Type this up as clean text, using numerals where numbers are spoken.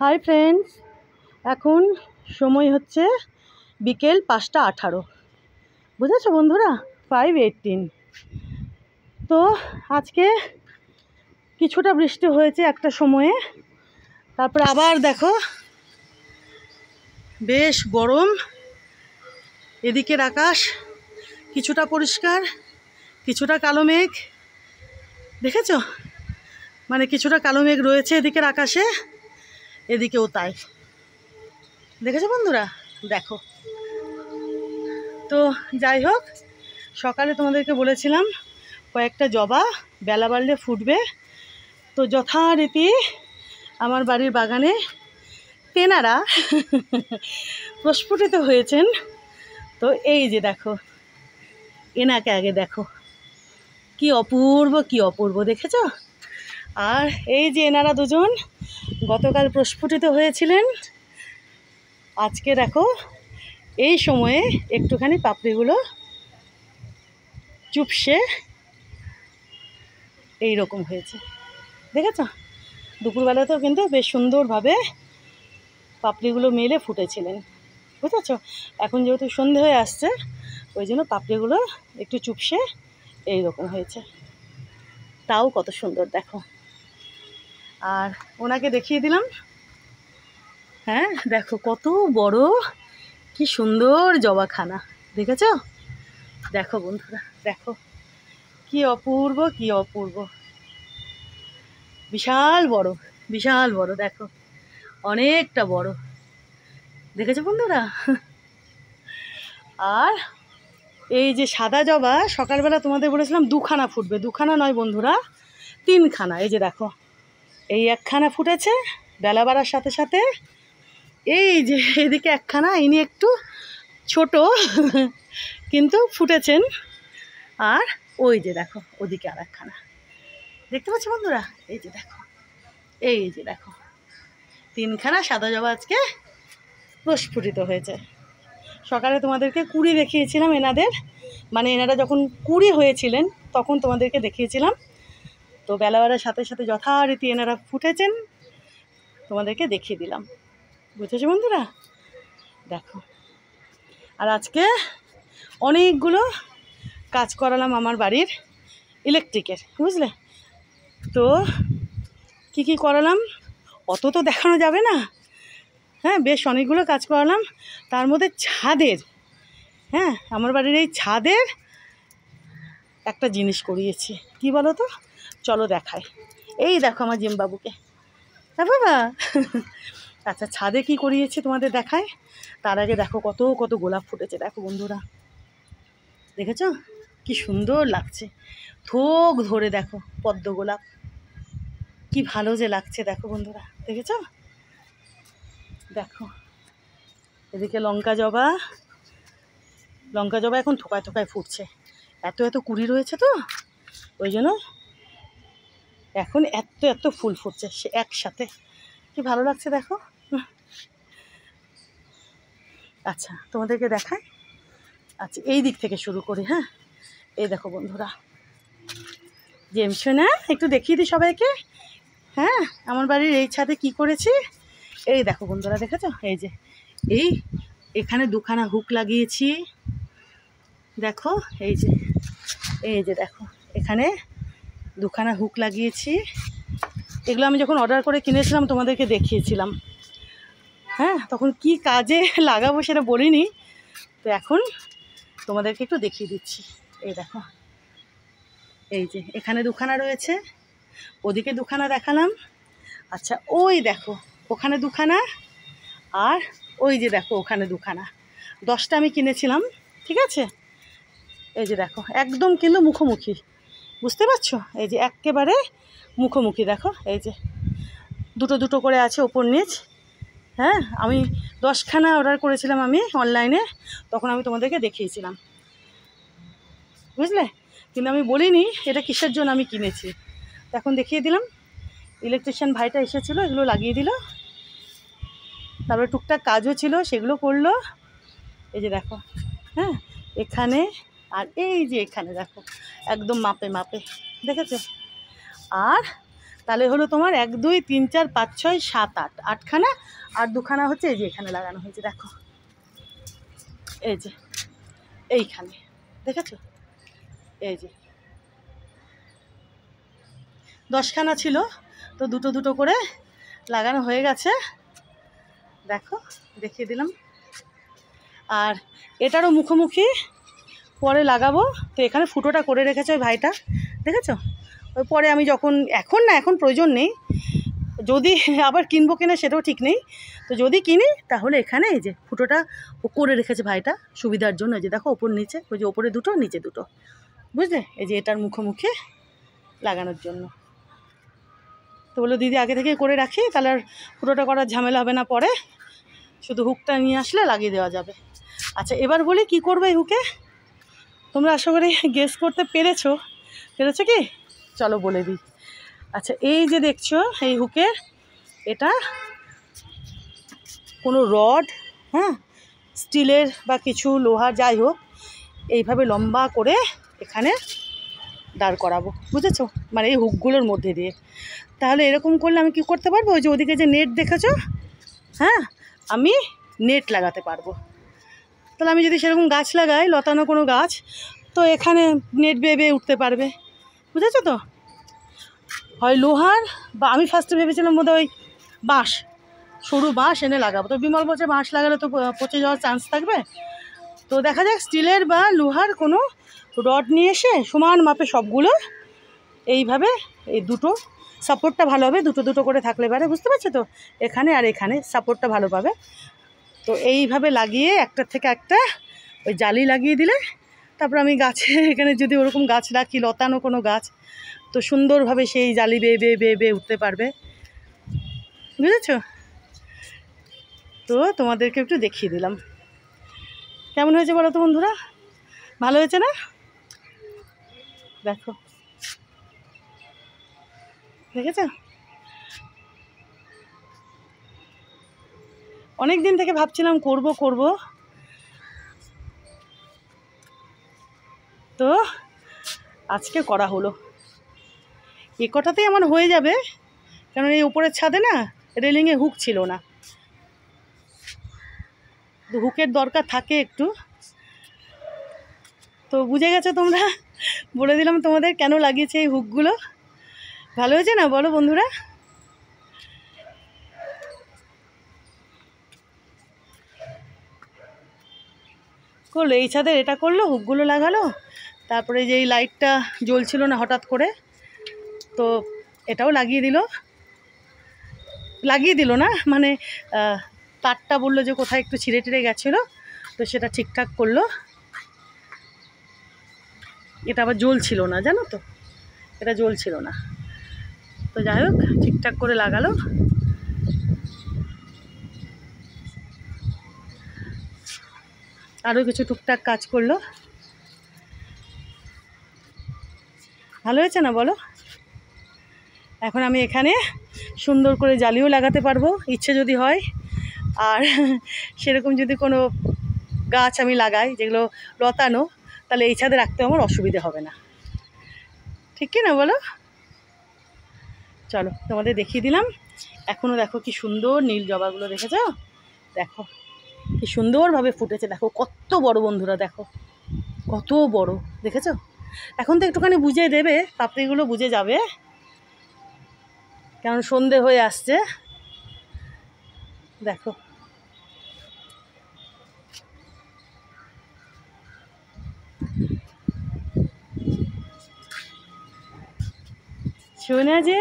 Hi friends, এখন সময় হচ্ছে বিকেল 5:18। বুঝেছো বন্ধুরা? 5:18। তো আজকে কিছুটা বৃষ্টি হয়েছে একটা সময়ে, তারপর আবার দেখো বেশ গরম। এদিকের আকাশ কিছুটা পরিষ্কার, কিছুটা কালো মেঘ। দেখেছো? মানে কিছুটা কালো মেঘ রয়েছে এদিকের আকাশে, এদিকেও তাই। দেখেছো বন্ধুরা? দেখো। তো যাই হোক, সকালে তোমাদেরকে বলেছিলাম কয়েকটা জবা বেলা বাড়লে ফুটবে। তো যথারীতি আমার বাড়ির বাগানে তেনারা প্রস্ফুটিত হয়েছেন। তো এই যে দেখো, এনাকে আগে দেখো, কি অপূর্ব কি অপূর্ব, দেখেছো? আর এই যে এনারা দুজন গতকাল প্রস্ফুটিত হয়েছিলেন, আজকে দেখো এই সময়ে একটুখানি পাপড়িগুলো চুপসে এই রকম হয়েছে। দেখেছো? দুপুরবেলাতেও কিন্তু বেশ সুন্দরভাবে পাপড়িগুলো মেলে ফুটেছিলেন। বুঝেছো? এখন যেহেতু সন্ধে হয়ে আসছে, ওই জন্য পাপড়িগুলো একটু চুপসে এই রকম হয়েছে। তাও কত সুন্দর দেখো। আর ওনাকে দেখিয়ে দিলাম। হ্যাঁ দেখো কত বড়, কি সুন্দর জবাখানা। দেখেছো? দেখো বন্ধুরা, দেখো কি অপূর্ব কি অপূর্ব। বিশাল বড়, বিশাল বড়, দেখো অনেকটা বড়। দেখেছো বন্ধুরা? আর এই যে সাদা জবা সকালবেলা তোমাদের বলেছিলাম দুখানা ফুটবে, দুখানা নয় বন্ধুরা, 3খানা। এই যে দেখো, এই একখানা ফুটেছে বেলা বাড়ার সাথে সাথে। এই যে এদিকে একখানা, ইনি একটু ছোট কিন্তু ফুটেছেন। আর ওই যে দেখো ওদিকে আর একখানা। দেখতে পাচ্ছ বন্ধুরা? এই যে দেখো, এই যে দেখো 3খানা সাদা জবা আজকে প্রস্ফুটিত হয়েছে। সকালে তোমাদেরকে কুড়ি দেখিয়েছিলাম এনাদের, মানে এনারা যখন কুড়ি হয়েছিলেন তখন তোমাদেরকে দেখিয়েছিলাম। তো বেলা বাড়ার সাথে সাথে যথারীতি এনারা ফুটেছেন, তোমাদেরকে দেখিয়ে দিলাম। বুঝেছো বন্ধুরা? দেখো। আর আজকে অনেকগুলো কাজ করালাম আমার বাড়ির ইলেকট্রিকের, বুঝলে? তো কি কি করালাম অত তো দেখানো যাবে না। হ্যাঁ, বেশ অনেকগুলো কাজ করালাম। তার মধ্যে ছাদের, হ্যাঁ আমার বাড়ির এই ছাদের একটা জিনিস করিয়েছি। কি বলো তো? চলো দেখাই। এই দেখো আমার জিমবাবুকে। হ্যাঁ বাবা। আচ্ছা, ছাদে কি করিয়েছি তোমাদের দেখায়। তার আগে দেখো কত কত গোলাপ ফুটেছে। দেখো বন্ধুরা, দেখেছো কি সুন্দর লাগছে? থোক ধরে দেখো পদ্ম গোলাপ, কি ভালো যে লাগছে। দেখো বন্ধুরা, দেখেছো? দেখো এদিকে লঙ্কা জবা, লঙ্কা জবা এখন থোকায় থোকায় ফুটছে। এত এত কুড়ি রয়েছে তো ওই জন্য এখন এত এত ফুল ফুটছে সে একসাথে, কি ভালো লাগছে দেখো। আচ্ছা তোমাদেরকে দেখাই। আচ্ছা এই দিক থেকে শুরু করি। হ্যাঁ, এই দেখো বন্ধুরা, জেমসো না একটু দেখিয়ে দিই সবাইকে। হ্যাঁ, আমার বাড়ির এই ছাদে কি করেছি এই দেখো বন্ধুরা, দেখেছো? এই যে এই এখানে দুখানা হুক লাগিয়েছি। দেখো এই যে, এই যে দেখো এখানে দুখানা হুক লাগিয়েছি। এগুলো আমি যখন অর্ডার করে কিনেছিলাম তোমাদেরকে দেখিয়েছিলাম। হ্যাঁ, তখন কি কাজে লাগাবো সেটা বলিনি, তো এখন তোমাদেরকে একটু দেখিয়ে দিচ্ছি। এই দেখো, এই যে এখানে দুখানা রয়েছে, ওদিকে দুখানা দেখালাম। আচ্ছা ওই দেখো ওখানে দুখানা, আর ওই যে দেখো ওখানে দুখানা। 10টা আমি কিনেছিলাম, ঠিক আছে? এই যে দেখো একদম কিন্তু মুখোমুখি, বুঝতে পারছো? এই যে একেবারে মুখোমুখি দেখো, এই যে দুটো দুটো করে আছে ওপর নিচ। হ্যাঁ, আমি 10খানা অর্ডার করেছিলাম আমি অনলাইনে, তখন আমি তোমাদেরকে দেখিয়েছিলাম, বুঝলে? কিন্তু আমি বলিনি এটা কিসের জন্য আমি কিনেছি। এখন দেখিয়ে দিলাম। ইলেকট্রিশিয়ান ভাইটা এসেছিলো, এগুলো লাগিয়ে দিল, তারপরে টুকটাক কাজও ছিল সেগুলো করলো। এই যে দেখো, হ্যাঁ এখানে, আর এই যে এখানে দেখো একদম মাপে মাপে, দেখেছো? আর তাহলে হলো তোমার 1 2 3 4 5 6 7 8, 8খানা। আর 2খানা হচ্ছে এই যে এখানে লাগানো হয়েছে, দেখো এই যে এইখানে, দেখেছো? এই যে 10খানা ছিল, তো দুটো দুটো করে লাগানো হয়ে গেছে, দেখো দেখিয়ে দিলাম। আর এটারও মুখোমুখি পরে লাগাবো। তো এখানে ফুটোটা করে রেখেছে ওই ভাইটা, দেখেছো? ওই পরে আমি যখন, এখন না, এখন প্রয়োজন নেই, যদি আবার কিনবো কিনা সেটাও ঠিক নেই। তো যদি কিনি তাহলে এখানে এই যে ফুটোটা ও করে রেখেছে ভাইটা সুবিধার জন্য। এই যে দেখো ওপর নিচে, ওই যে ওপরে দুটো নিচে দুটো, বুঝলে? এই যে এটার মুখোমুখি লাগানোর জন্য। তো বললো দিদি আগে থেকে করে রাখি, তাহলে আর ফুটোটা করার ঝামেলা হবে না, পরে শুধু হুকটা নিয়ে আসলে লাগিয়ে দেওয়া যাবে। আচ্ছা এবার বলি কি করবে এই হুকে, তোমরা আশা করি গেস করতে পেরেছো কি? চলো বলে দিই। আচ্ছা এই যে দেখছো এই হুকে, এটা কোনো রড, হ্যাঁ, স্টিলের বা কিছু লোহার যাই হোক, এইভাবে লম্বা করে এখানে দাঁড় করাবো, বুঝেছো? মানে এই হুকগুলোর মধ্যে দিয়ে। তাহলে এরকম করলে আমি কি করতে পারবো, ওই যে ওদিকে যে নেট দেখেছো, হ্যাঁ, আমি নেট লাগাতে পারবো। তাহলে আমি যদি সেরকম গাছ লাগাই, লতানো কোনো গাছ, তো এখানে নেট বেয়ে বেয়ে উঠতে পারবে, বুঝেছো তো? হয় লোহার, বা আমি ফার্স্টে ভেবেছিলাম বোধহয় ওই বাঁশ, সরু বাঁশ এনে লাগাবো। তো বিমল বলছে বাঁশ লাগালে তো পচে যাওয়ার চান্স থাকবে। তো দেখা যাক স্টিলের বা লোহার কোনো রড নিয়ে এসে সমান মাপে সবগুলো এইভাবে, এই দুটো সাপোর্টটা ভালো হবে, দুটো দুটো করে থাকলে পারে, বুঝতে পারছো তো? এখানে আর এখানে সাপোর্টটা ভালো পাবে। তো এইভাবে লাগিয়ে একটার থেকে একটা ওই জালি লাগিয়ে দিলে, তারপর আমি গাছে এখানে যদি ওরকম গাছ রাখি, লতানো কোনো গাছ, তো সুন্দরভাবে সেই জালি বেয়ে বেয়ে বেয়ে বেয়ে উঠতে পারবে, বুঝেছো? তো তোমাদেরকে একটু দেখিয়ে দিলাম। কেমন হয়েছে বলো তো বন্ধুরা? ভালো হয়েছে না? দেখো, দেখেছো? অনেক দিন থেকে ভাবছিলাম করব করব, তো আজকে করা হলো। এ কটাতেই আমার হয়ে যাবে, কারণ এই উপরের ছাদে না রেলিংয়ে হুক ছিল না, তো হুকের দরকার থাকে একটু। তো বুঝে গেছো তোমরা, বলে দিলাম তোমাদের কেন লাগিয়েছে এই হুকগুলো। ভালো হয়েছে না বলো বন্ধুরা? করলো এই ছাদের, এটা করলো, হুকগুলো লাগালো, তারপরে যে এই লাইটটা জ্বলছিল না হঠাৎ করে, তো এটাও লাগিয়ে দিল না, মানে তারটা বললো যে কোথায় একটু ছিঁড়ে টিড়ে গেছিলো, তো সেটা ঠিকঠাক করলো। এটা আবার জ্বলছিল না, জানো তো, এটা জ্বলছিল না, তো যাই হোক ঠিকঠাক করে লাগালো। আরও কিছু টুকটাক কাজ করলো। ভালো হয়েছে না বলো? এখন আমি এখানে সুন্দর করে জালিও লাগাতে পারবো ইচ্ছে যদি হয়। আর সেরকম যদি কোনো গাছ আমি লাগাই যেগুলো লতানো, তাহলে এই ছাদে রাখতে আমার অসুবিধে হবে না, ঠিক কি না বলো? চলো তোমাদের দেখিয়ে দিলাম। এখনও দেখো কি সুন্দর নীল জবাগুলো, দেখেছ? দেখো কি সুন্দরভাবে ফুটেছে, দেখো কত বড় বন্ধুরা, দেখো কত বড়, দেখেছো? এখন তো একটুখানি বুঝে দেবে, পাপড়িগুলো বুঝে যাবে, কারণ সন্ধে হয়ে আসছে। দেখো শোনা যে